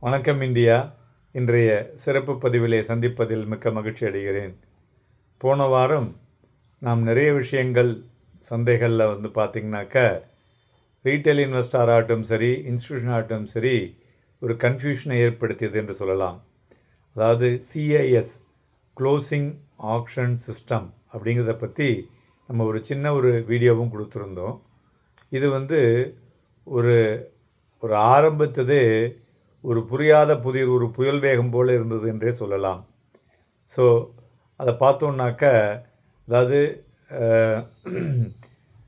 வணக்கம் இந்தியா. இன்றைய சிறப்பு பதிவிலே சந்திப்பதில் மிக்க மகிழ்ச்சி அடைகிறேன். போன வாரம் நாம் நிறைய விஷயங்கள் சந்தைகளில் பார்த்திங்கனாக்கா, ரீட்டைல் இன்வெஸ்டர் ஆகட்டும் சரி, இன்ஸ்டிடியூஷன் ஆகட்டும் சரி, ஒரு கன்ஃபியூஷனை ஏற்படுத்தியது என்று சொல்லலாம். அதாவது சிஐஎஸ், க்ளோசிங் ஆக்ஷன் சிஸ்டம் அப்படிங்கிறத பற்றி நம்ம ஒரு சின்ன வீடியோவும் கொடுத்துருந்தோம். இது ஒரு ஒரு ஆரம்பித்ததே ஒரு புரியாத புதிர், ஒரு புயல் வேகம் போல் இருந்தது என்றே சொல்லலாம். ஸோ அதை பார்த்தோன்னாக்க, அதாவது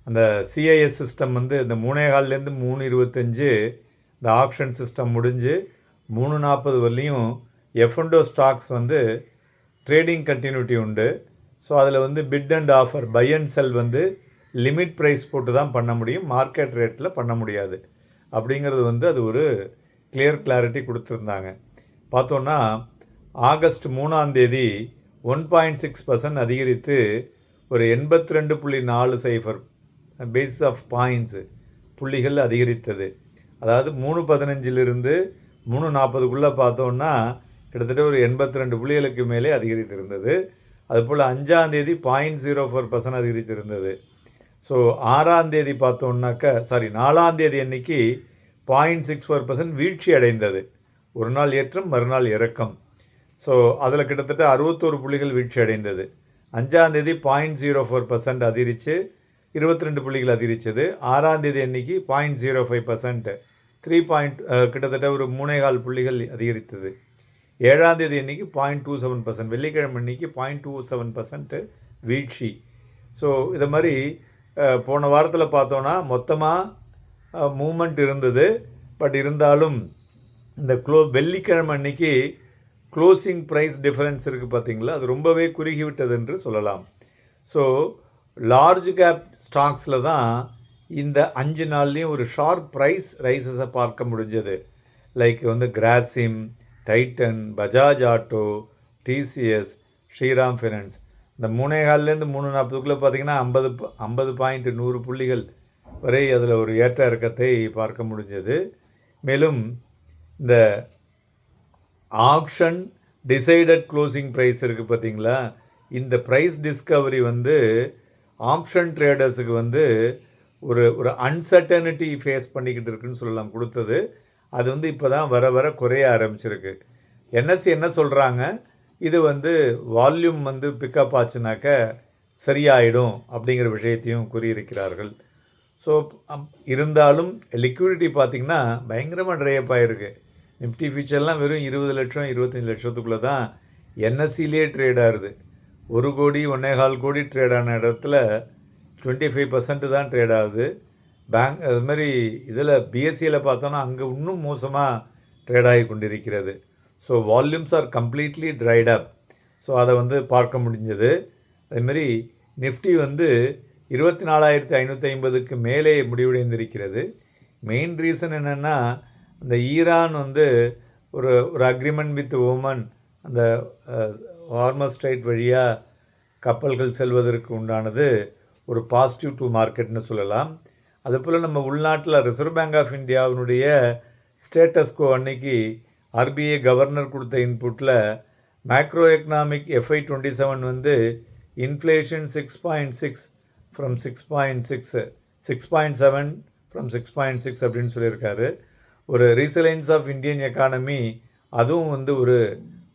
அந்த சிஐஎஸ் சிஸ்டம் இந்த 3.25 3.25 இந்த ஆப்ஷன் சிஸ்டம் முடிஞ்சு 3.40 வரலையும் எஃப்என்டோ ஸ்டாக்ஸ் ட்ரேடிங் கண்டினியூட்டி உண்டு. ஸோ அதில் bid and offer, buy and sell limit price போட்டு தான் பண்ண முடியும், மார்க்கெட் ரேட்டில் பண்ண முடியாது. அப்படிங்கிறது அது ஒரு கிளாரிட்டி கொடுத்துருந்தாங்க. பார்த்தோன்னா ஆகஸ்ட் 3 1.6% அதிகரித்து ஒரு 82.40 பேசிஸ் ஆஃப் பாயிண்ட்ஸு புள்ளிகள் அதிகரித்தது. அதாவது 3.15 3.40 பார்த்தோன்னா கிட்டத்தட்ட ஒரு 82 புள்ளிகளுக்கு மேலே அதிகரித்திருந்தது. அதுபோல் 5 0.04% அதிகரித்திருந்தது. ஸோ 6 பார்த்தோன்னாக்கா 4 அன்னைக்கு 0.64% வீழ்ச்சி அடைந்தது. ஒரு நாள் ஏற்றம், மறுநாள் இறக்கம். ஸோ அதில் கிட்டத்தட்ட 61 புள்ளிகள் வீழ்ச்சி அடைந்தது. 5 0.04% அதிகரித்து 22 புள்ளிகள் அதிகரித்தது. 6 அன்னைக்கு 0.05%, கிட்டத்தட்ட ஒரு 3.25 புள்ளிகள் அதிகரித்தது. 7 அன்னைக்கு 0.27%, வெள்ளிக்கிழமை அன்னைக்கு 0.27% வீழ்ச்சி. ஸோ இதை மாதிரி போன வாரத்தில் பார்த்தோன்னா மொத்தமாக மூமெண்ட் இருந்தது. பட் இருந்தாலும் இந்த வெள்ளிக்கிழமை அன்னைக்கு க்ளோசிங் ப்ரைஸ் டிஃபரன்ஸ் இருக்குது பார்த்தீங்களா, அது ரொம்பவே குறுகிவிட்டது என்று சொல்லலாம். ஸோ லார்ஜ் கேப் ஸ்டாக்ஸில் தான் இந்த 5 நாள்லேயும் ஒரு ஷார்ப் ப்ரைஸ் ரைஸஸை பார்க்க முடிஞ்சது. Like Grasim, Titan, Bajaj auto, TCS, Shriram finance. இந்த 3.25 3.40 பார்த்தீங்கன்னா 50 பாயிண்ட் 100 புள்ளிகள் வரை அதில் ஒரு ஏற்ற இறக்கத்தை பார்க்க முடிஞ்சது. மேலும் இந்த ஆக்ஷன் டிசைடட் க்ளோசிங் ப்ரைஸ் இருக்குது பார்த்தீங்களா, இந்த ப்ரைஸ் டிஸ்கவரி ஆப்ஷன் ட்ரேடர்ஸுக்கு ஒரு அன்சர்டனிட்டி ஃபேஸ் பண்ணிக்கிட்டு இருக்குன்னு சொல்லலாம் கொடுத்தது. அது இப்போ தான் வர வர குறைய ஆரம்பிச்சிருக்கு. என்எஸ்சி என்ன சொல்கிறாங்க, இது வால்யூம் பிக்கப் ஆச்சுனாக்க சரியாயிடும் அப்படிங்கிற விஷயத்தையும் கூறியிருக்கிறார்கள். ஸோ இருந்தாலும் லிக்விடிட்டி பார்த்திங்கன்னா பயங்கரமாக ட்ரைஅப் ஆகிருக்கு. நிஃப்டி ஃபியூச்சர்லாம் வெறும் 20 லட்சம் 25 லட்சத்துக்குள்ளே தான் என்எஸ்சிலே ட்ரேட் ஆகுது. 1 கோடி 1.25 கோடி ட்ரேட் ஆன இடத்துல 25% தான் ட்ரேட் ஆகுது. அதுமாதிரி இதில் பிஎஸ்சியில் பார்த்தோன்னா அங்கே இன்னும் மோசமாக ட்ரேட் ஆகி கொண்டிருக்கிறது. So volumes are completely tried up. So அதை பார்க்க முடிஞ்சது. அதுமாரி நிஃப்டி 24,550க்கு மேலே முடிவடைந்திருக்கிறது. மெயின் ரீசன் என்னென்னா, அந்த ஈரான் ஒரு அக்ரிமெண்ட் வித் ஓமன், அந்த ஹார்மஸ் ஸ்ட்ரைட் வழியாக கப்பல்கள் செல்வதற்கு உண்டானது ஒரு பாசிட்டிவ் டு மார்க்கெட்னு சொல்லலாம். அதுபோல் நம்ம உள்நாட்டில் ரிசர்வ் பேங்க் ஆஃப் இந்தியாவினுடைய ஸ்டேட்டஸ்கோ அன்னைக்கு ஆர்பிஐ கவர்னர் கொடுத்த இன்புட்டில் macro economic FY 27 inflation 6.6 from 6.6, 6.7 from 6.6 அப்படின்னு சொல்லியிருக்காரு. ஒரு ரீசலைன்ஸ் ஆஃப் இந்தியன் எக்கானமி, அதுவும் ஒரு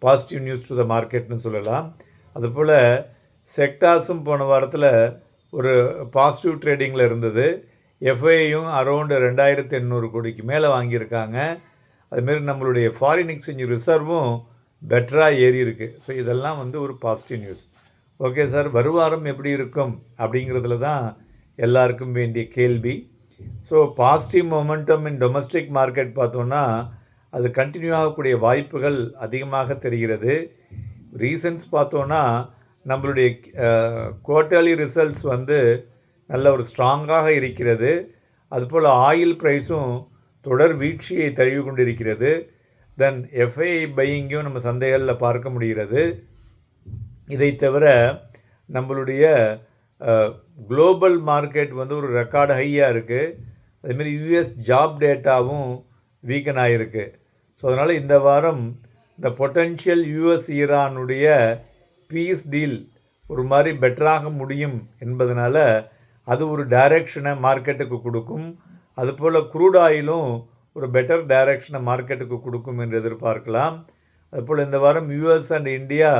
பாசிட்டிவ் நியூஸ் டு த மார்க்கெட்னு சொல்லலாம். அதுபோல் செக்டார்ஸும் போன வாரத்தில் ஒரு பாசிட்டிவ் ட்ரேடிங்கில் இருந்தது. எஃப்ஐயும் அரௌண்டு 2,800 கோடிக்கு மேலே வாங்கியிருக்காங்க. அதுமாரி நம்மளுடைய ஃபாரின் எக்ஸ்சேஞ்ச் ரிசர்வும் பெட்டராக ஏறி இருக்குது. ஸோ இதெல்லாம் ஒரு பாசிட்டிவ் நியூஸ். ஓகே சார், வருவாரம் எப்படி இருக்கும் அப்படிங்கிறதுல தான் எல்லாருக்கும் வேண்டிய கேள்வி. ஸோ பாசிட்டிவ் மொமெண்டம் இன் டொமஸ்டிக் மார்க்கெட் பார்த்தோன்னா அது கண்டினியூ ஆகக்கூடிய வாய்ப்புகள் அதிகமாக தெரிகிறது. ரீசன்ஸ் பார்த்தோன்னா நம்மளுடைய குவார்ட்டர்லி ரிசல்ட்ஸ் நல்ல ஒரு ஸ்ட்ராங்காக இருக்கிறது. அதுபோல் ஆயில் ப்ரைஸும் தொடர் வீழ்ச்சியை தழுவி கொண்டிருக்கிறது. தென் எஃப்ஐஐ பையிங்கும் நம்ம சந்தைகளில் பார்க்க முடிகிறது. இதை தவிர நம்மளுடைய குளோபல் மார்க்கெட் ஒரு ரெக்கார்டு ஹையாக இருக்குது. அதேமாரி யூஎஸ் ஜாப் டேட்டாவும் வீக்கன் ஆகிருக்கு. ஸோ அதனால் இந்த வாரம் இந்த பொட்டென்ஷியல் யூஎஸ் ஈரானுடைய பீஸ் டீல் ஒரு மாதிரி பெட்டராக முடியும் என்பதனால அது ஒரு டைரக்ஷனை மார்க்கெட்டுக்கு கொடுக்கும். அதுபோல் க்ரூட் ஆயிலும் ஒரு பெட்டர் டைரக்ஷனை மார்க்கெட்டுக்கு கொடுக்கும் என்று எதிர்பார்க்கலாம். அதுபோல் இந்த வாரம் US and India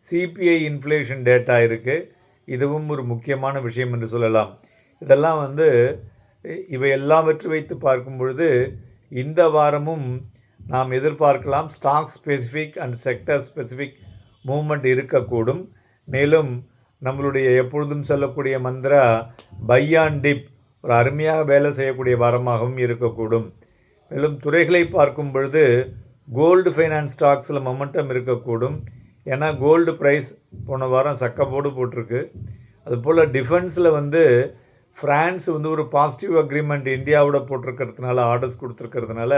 CBI inflation data இருக்குது. இதுவும் ஒரு முக்கியமான விஷயம் என்று சொல்லலாம். இதெல்லாம் இவை எல்லாவற்றை வைத்து பார்க்கும் பொழுது இந்த வாரமும் நாம் எதிர்பார்க்கலாம் stock specific and sector specific movement இருக்கக்கூடும். மேலும் நம்மளுடைய எப்பொழுதும் சொல்லக்கூடிய மந்திரா பை ஆன் டிப் ஒரு அருமையாக வேலை செய்யக்கூடிய வாரமாகவும் இருக்கக்கூடும். மேலும் துறைகளை பார்க்கும் பொழுது கோல்டு ஃபைனான்ஸ் ஸ்டாக்ஸில் மொமெண்டம் இருக்கக்கூடும். ஏன்னா கோல்டு ப்ரைஸ் போன வாரம் சக்கப்போடு போட்டிருக்கு. அதுபோல் டிஃபென்ஸில் ஃப்ரான்ஸ் ஒரு பாசிட்டிவ் அக்ரிமெண்ட் இந்தியாவோட போட்டிருக்கிறதுனால ஆர்டர்ஸ் கொடுத்துருக்கிறதுனால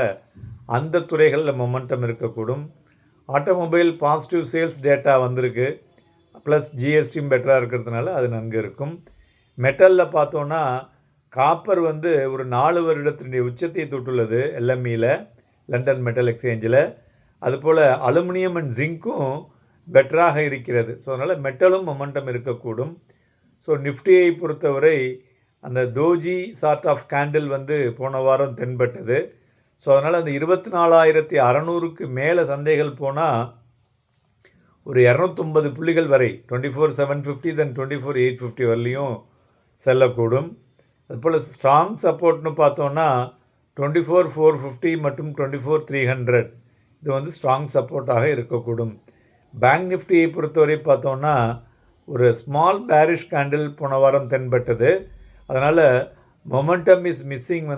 அந்த துறைகளில் மொமெண்டம் இருக்கக்கூடும். ஆட்டோமொபைல் பாசிட்டிவ் சேல்ஸ் டேட்டா வந்திருக்கு, ப்ளஸ் ஜிஎஸ்டியும் பெட்டராக இருக்கிறதுனால அது நன்கு இருக்கும். மெட்டலில் பார்த்தோன்னா காப்பர் ஒரு 4 வருடத்தினுடைய உச்சத்தை தொட்டுள்ளது எல்எம்இயில், லண்டன் மெட்டல் எக்ஸ்சேஞ்சில். அதுபோல் அலுமினியம் அண்ட் ஜிங்க்கும் பெட்டராக இருக்கிறது. ஸோ அதனால் மெட்டலும் மொமெண்டம் இருக்கக்கூடும். ஸோ நிஃப்டியை பொறுத்தவரை அந்த தோஜி சார்ட் ஆஃப் கேண்டில் போன வாரம் தென்பட்டது. ஸோ அதனால் அந்த 24,600க்கு மேலே சந்தைகள் போனால் ஒரு 250 புள்ளிகள் வரை 24,750 தென் 24,850 வரலையும் செல்லக்கூடும். அதுபோல் ஸ்ட்ராங் சப்போர்ட்னு பார்த்தோன்னா 24,450 மற்றும் 24,300 இது ஸ்ட்ராங் சப்போர்ட்டாக இருக்கக்கூடும். பேங்க் நிஃப்டியை பொறுத்தவரை பார்த்தோன்னா ஒரு ஸ்மால் பேரிஷ் கேண்டில் போன வாரம் தென்பட்டது. அதனால் momentum is missing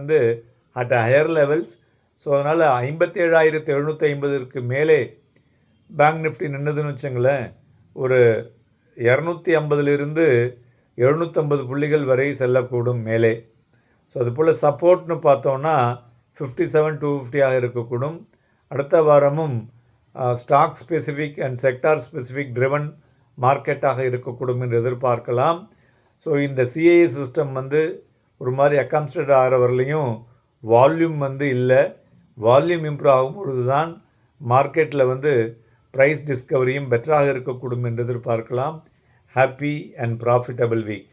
at higher levels. So அதனால் 57,750க்கு மேலே பேங்க் நிஃப்டி நின்றுதுன்னு வச்சுங்களேன், ஒரு 250லிருந்து 750 புள்ளிகள் வரை செல்லக்கூடும் மேலே. ஸோ அதுபோல் சப்போர்ட்னு பார்த்தோன்னா 57,250 இருக்கக்கூடும். அடுத்த வாரமும் stock specific and sector specific driven மார்க்கெட்டாக இருக்கக்கூடும் என்று எதிர்பார்க்கலாம். ஸோ இந்த சிஐஏ சிஸ்டம் ஒரு மாதிரி அக்கம்ஸ்டட் ஆகிற வரலையும் வால்யூம் இல்லை. வால்யூம் இம்ப்ரூவ் ஆகும் பொழுது தான் மார்க்கெட்டில் ப்ரைஸ் டிஸ்கவரியும் பெட்டராக இருக்கக்கூடும் என்று எதிர்பார்க்கலாம். Happy and profitable week.